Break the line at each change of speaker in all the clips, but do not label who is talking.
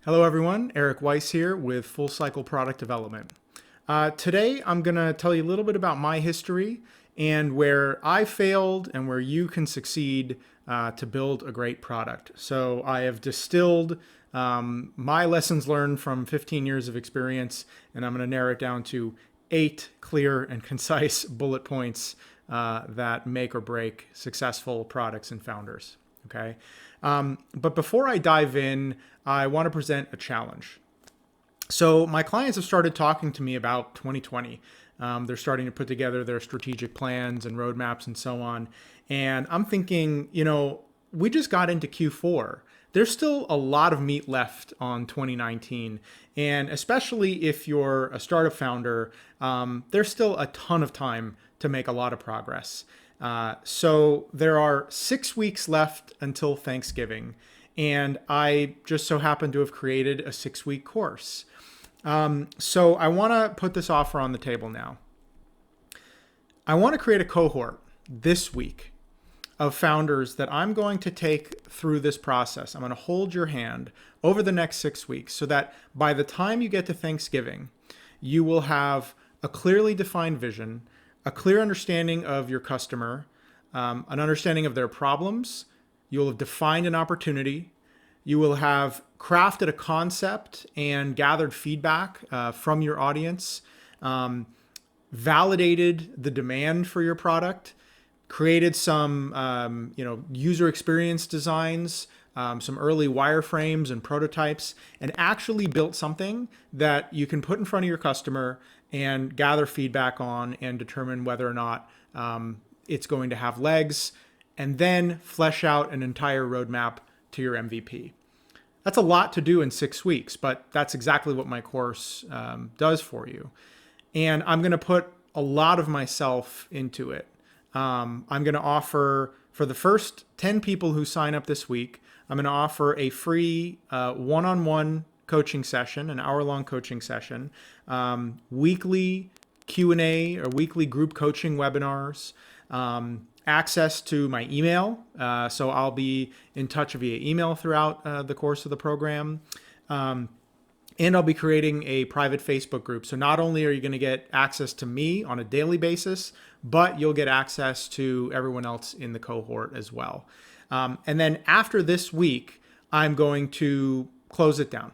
Hello everyone, Eric Weiss here with Full Cycle Product Development. Today I'm going to tell you a little bit about my history and where I failed and where you can succeed to build a great product. So I have distilled my lessons learned from 15 years of experience, and I'm going to narrow it down to 8 clear and concise bullet points that make or break successful products and founders. Okay. But before I dive in, I want to present a challenge. So my clients have started talking to me about 2020. They're starting to put together their strategic plans and roadmaps and so on. And I'm thinking, we just got into Q4. There's still a lot of meat left on 2019. And especially if you're a startup founder, there's still a ton of time to make a lot of progress. So there are 6 weeks left until Thanksgiving, and I just so happen to have created a 6-week course. So I want to put this offer on the table now. I want to create a cohort this week of founders that I'm going to take through this process. I'm going to hold your hand over the next 6 weeks so that by the time you get to Thanksgiving, you will have a clearly defined vision, a clear understanding of your customer, an understanding of their problems. You'll have defined an opportunity. You will have crafted a concept and gathered feedback from your audience, validated the demand for your product, created some user experience designs, some early wireframes and prototypes, and actually built something that you can put in front of your customer and gather feedback on and determine whether or not it's going to have legs, and then flesh out an entire roadmap to your MVP. That's a lot to do in 6 weeks, but that's exactly what my course does for you. And I'm going to put a lot of myself into it. I'm going to offer, for the first 10 people who sign up this week, I'm going to offer a free one-on-one coaching session, an hour-long coaching session, weekly Q&A or weekly group coaching webinars, access to my email. So I'll be in touch via email throughout the course of the program. And I'll be creating a private Facebook group. So not only are you going to get access to me on a daily basis, but you'll get access to everyone else in the cohort as well. And then after this week, I'm going to close it down.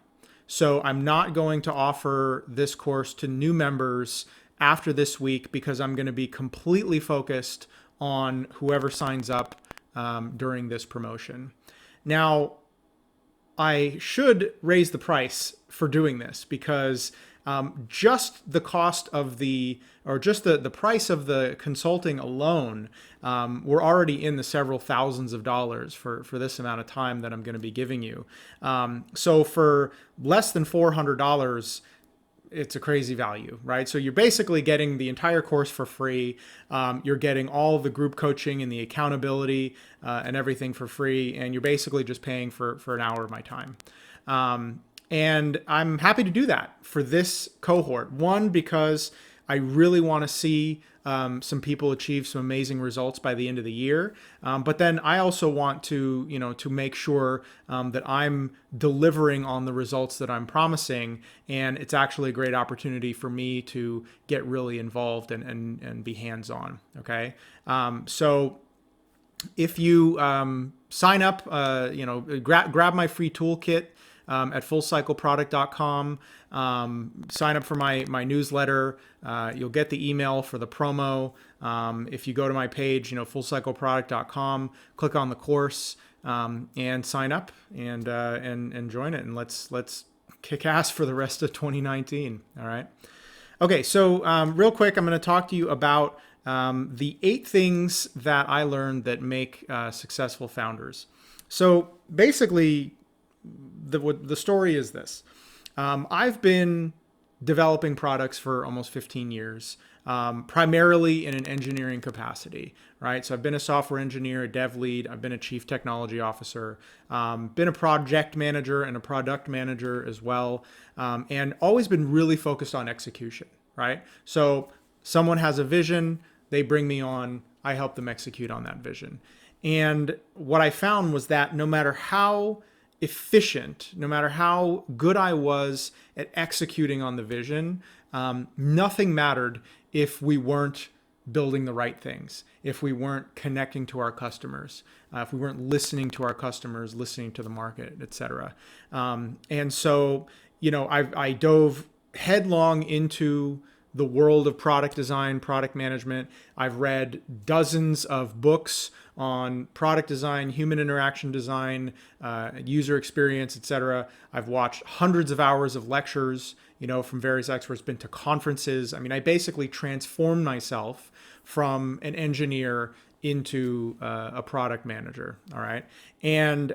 So I'm not going to offer this course to new members after this week because I'm going to be completely focused on whoever signs up during this promotion. Now, I should raise the price for doing this because just the cost of the price of the consulting alone, we're already in the several thousands of dollars for this amount of time that I'm going to be giving you. So for less than $400, it's a crazy value, right? So you're basically getting the entire course for free. You're getting all the group coaching and the accountability and everything for free. And you're basically just paying for an hour of my time. And I'm happy to do that for this cohort. One, because I really want to see some people achieve some amazing results by the end of the year. But then I also want to make sure that I'm delivering on the results that I'm promising. And it's actually a great opportunity for me to get really involved and be hands-on. Okay. So if you sign up, grab my free toolkit at fullcycleproduct.com. Sign up for my newsletter. You'll get the email for the promo. If you go to my page, fullcycleproduct.com, click on the course and sign up and join it. And let's kick ass for the rest of 2019. All right. Okay. So real quick, I'm going to talk to you about the 8 things that I learned that make successful founders. So basically, the story is this. I've been developing products for almost 15 years, primarily in an engineering capacity, right? So I've been a software engineer, a dev lead, I've been a chief technology officer, been a project manager and a product manager as well, and always been really focused on execution, right? So someone has a vision, they bring me on, I help them execute on that vision. And what I found was that no matter how efficient, no matter how good I was at executing on the vision, nothing mattered if we weren't building the right things, if we weren't connecting to our customers, if we weren't listening to our customers, listening to the market, et cetera. And so, I dove headlong into the world of product design, product management. I've read dozens of books on product design, human interaction design, user experience, etc. I've watched hundreds of hours of lectures, from various experts, been to conferences. I mean, I basically transformed myself from an engineer into a product manager. All right. And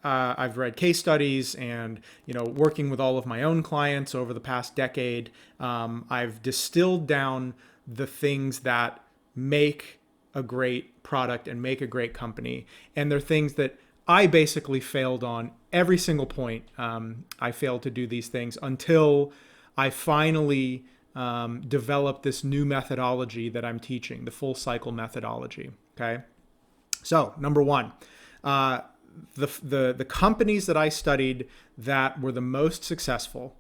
I've read case studies and, working with all of my own clients over the past decade, I've distilled down the things that make a great product and make a great company. And they're things that I basically failed on every single point. I failed to do these things until I finally developed this new methodology that I'm teaching, the full cycle methodology. Okay. So number one, the companies that I studied that were the most successful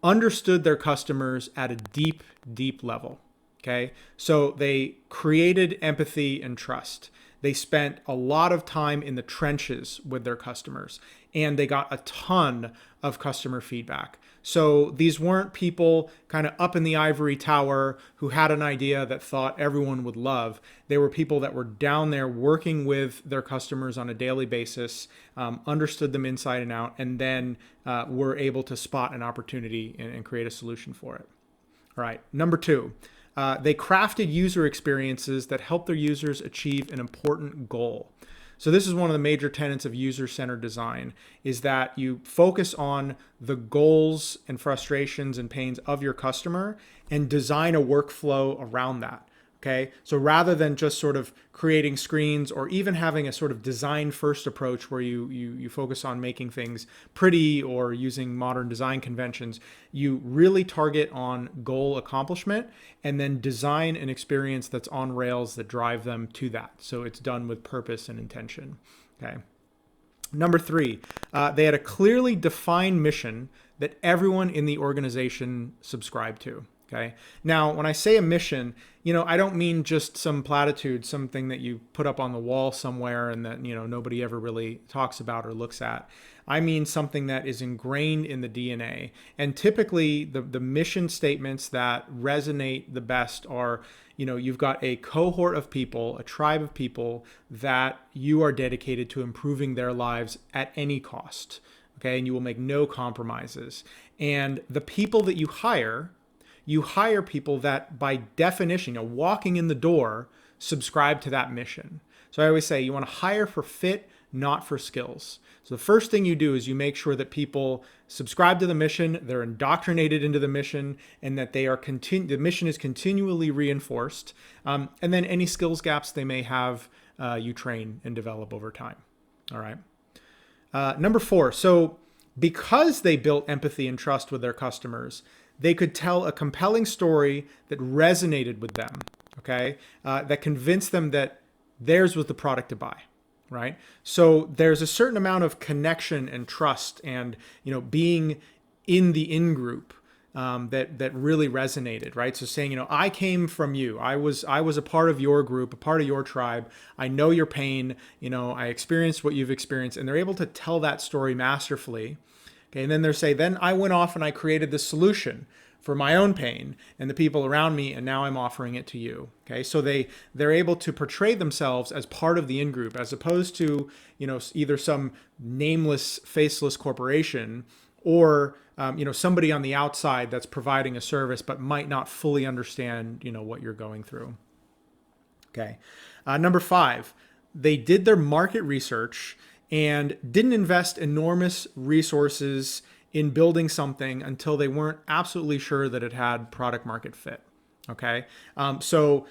understood their customers at a deep, deep level. Okay. So they created empathy and trust. They spent a lot of time in the trenches with their customers, and they got a ton of customer feedback. So these weren't people kind of up in the ivory tower who had an idea that thought everyone would love. They were people that were down there working with their customers on a daily basis, understood them inside and out, and then were able to spot an opportunity and create a solution for it. All right. Number two. They crafted user experiences that help their users achieve an important goal. So this is one of the major tenets of user-centered design, is that you focus on the goals and frustrations and pains of your customer and design a workflow around that. Okay. So rather than just sort of creating screens or even having a sort of design first approach where you focus on making things pretty or using modern design conventions, you really target on goal accomplishment and then design an experience that's on rails that drive them to that. So it's done with purpose and intention. Okay. Number three, they had a clearly defined mission that everyone in the organization subscribed to. Okay. Now, when I say a mission, I don't mean just some platitude, something that you put up on the wall somewhere and that, nobody ever really talks about or looks at. I mean something that is ingrained in the DNA. And typically the mission statements that resonate the best are, you've got a cohort of people, a tribe of people that you are dedicated to improving their lives at any cost. Okay. And you will make no compromises. And the people that you hire people that by definition, walking in the door, subscribe to that mission. So I always say you want to hire for fit, not for skills. So the first thing you do is you make sure that people subscribe to the mission, they're indoctrinated into the mission, and that they are the mission is continually reinforced. And then any skills gaps they may have, you train and develop over time. All right. Number four. So because they built empathy and trust with their customers, they could tell a compelling story that resonated with them, okay? That convinced them that theirs was the product to buy, right? So there's a certain amount of connection and trust and, being in the in-group that really resonated, right? So saying, I came from you. I was a part of your group, a part of your tribe. I know your pain. I experienced what you've experienced. And they're able to tell that story masterfully. Okay, and then then I went off and I created this solution for my own pain and the people around me, and now I'm offering it to you. Okay, so they're able to portray themselves as part of the in-group, as opposed to either some nameless, faceless corporation or somebody on the outside that's providing a service but might not fully understand what you're going through. Okay, number five, they did their market research and didn't invest enormous resources in building something until they weren't absolutely sure that it had product market fit. Okay. So,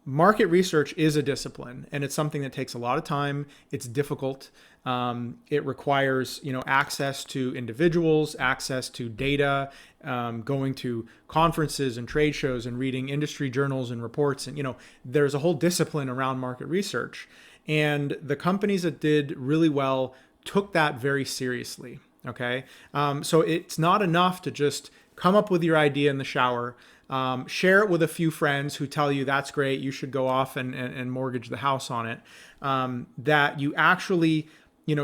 market research is a discipline, and it's something that takes a lot of time. It's difficult. It requires, access to individuals, access to data, going to conferences and trade shows and reading industry journals and reports. And, there's a whole discipline around market research. And the companies that did really well took that very seriously. Okay. So it's not enough to just come up with your idea in the shower, share it with a few friends who tell you that's great, you should go off and mortgage the house on it. That you actually,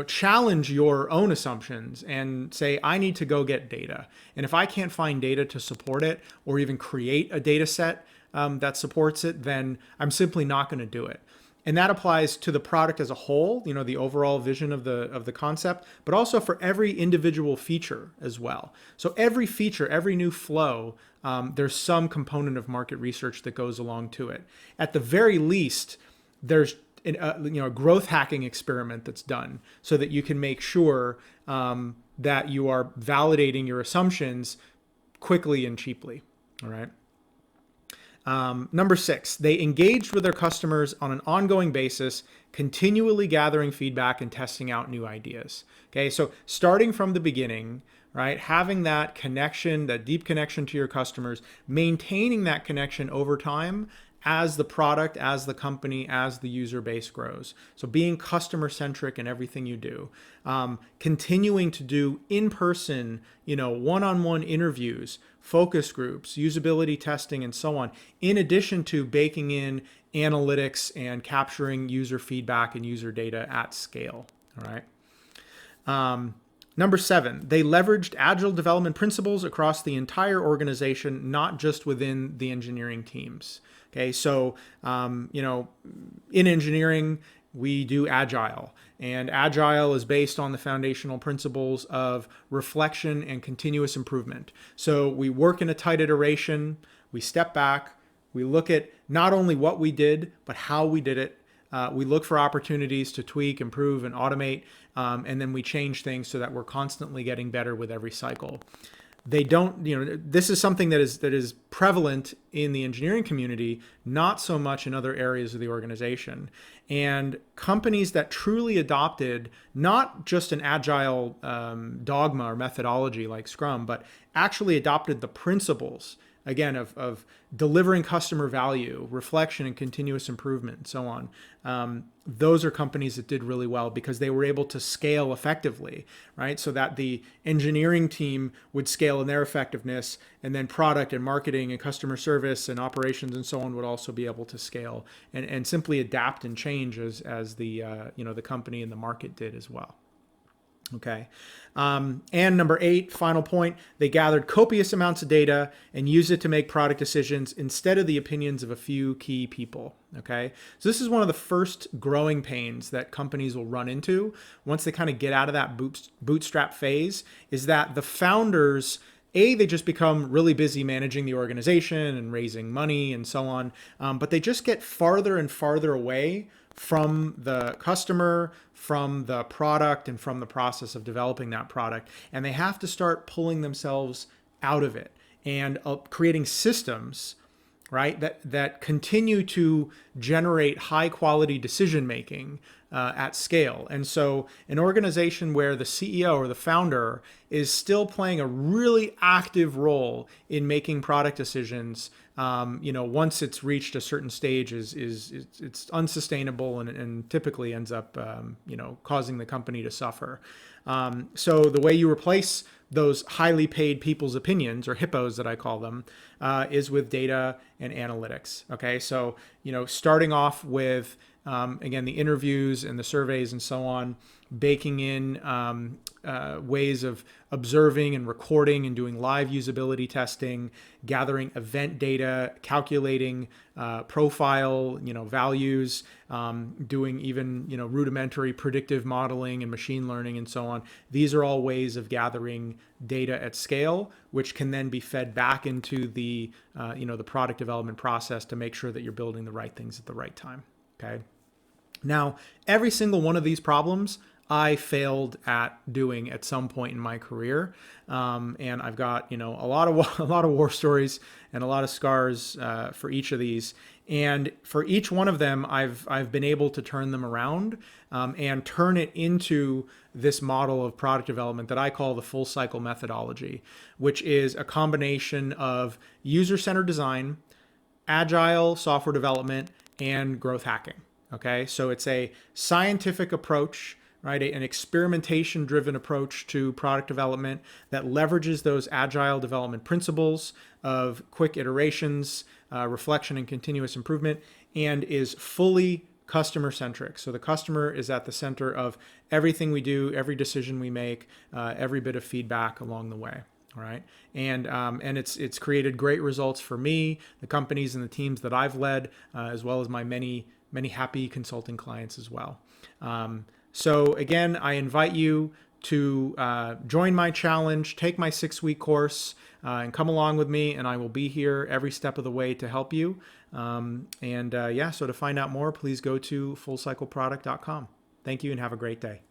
challenge your own assumptions and say, I need to go get data. And if I can't find data to support it or even create a data set that supports it, then I'm simply not going to do it. And that applies to the product as a whole, the overall vision of the concept, but also for every individual feature as well. So every feature, every new flow, there's some component of market research that goes along to it. At the very least, there's a growth hacking experiment that's done so that you can make sure that you are validating your assumptions quickly and cheaply. All right. Number 6, they engaged with their customers on an ongoing basis, continually gathering feedback and testing out new ideas. Okay, so starting from the beginning, right, having that connection, that deep connection to your customers, maintaining that connection over time as the product, as the company, as the user base grows. So being customer centric in everything you do, continuing to do in-person, one-on-one interviews, focus groups, usability testing, and so on, in addition to baking in analytics and capturing user feedback and user data at scale. All right. Number 7, they leveraged agile development principles across the entire organization, not just within the engineering teams. Okay, so, in engineering, we do agile, and agile is based on the foundational principles of reflection and continuous improvement. So we work in a tight iteration, we step back, we look at not only what we did, but how we did it. We look for opportunities to tweak, improve, and automate, and then we change things so that we're constantly getting better with every cycle. They don't, this is something that is prevalent in the engineering community, not so much in other areas of the organization. And companies that truly adopted not just an agile dogma or methodology like Scrum, but actually adopted the principles, again, of delivering customer value, reflection and continuous improvement, and so on. Those are companies that did really well because they were able to scale effectively, right? So that the engineering team would scale in their effectiveness, and then product and marketing and customer service and operations and so on would also be able to scale and simply adapt and change as the the company and the market did as well. Okay. And number 8, final point, they gathered copious amounts of data and used it to make product decisions instead of the opinions of a few key people. Okay. So this is one of the first growing pains that companies will run into once they kind of get out of that bootstrap phase, is that the founders, they just become really busy managing the organization and raising money and so on. But they just get farther and farther away from the customer, from the product, and from the process of developing that product. And they have to start pulling themselves out of it and creating systems, right, that continue to generate high quality decision making at scale. And so an organization where the CEO or the founder is still playing a really active role in making product decisions, once it's reached a certain stage, it's unsustainable and typically ends up, causing the company to suffer. So the way you replace those highly paid people's opinions, or hippos that I call them, is with data and analytics. Okay, so starting off with again, the interviews and the surveys and so on, baking in ways of observing and recording and doing live usability testing, gathering event data, calculating profile, values, doing even, rudimentary predictive modeling and machine learning and so on. These are all ways of gathering data at scale, which can then be fed back into the, the product development process to make sure that you're building the right things at the right time. Okay. Now, every single one of these problems I failed at doing at some point in my career, and I've got a lot of war stories and a lot of scars for each of these. And for each one of them, I've been able to turn them around and turn it into this model of product development that I call the full cycle methodology, which is a combination of user-centered design, agile software development, and growth hacking. Okay, so it's a scientific approach, right? An experimentation driven approach to product development that leverages those agile development principles of quick iterations, reflection, and continuous improvement, and is fully customer centric. So the customer is at the center of everything we do, every decision we make, every bit of feedback along the way. All right, and it's created great results for me, the companies and the teams that I've led, as well as my many happy consulting clients as well. So again, I invite you to join my challenge, take my 6-week course, and come along with me, and I will be here every step of the way to help you. So to find out more, please go to fullcycleproduct.com. Thank you and have a great day.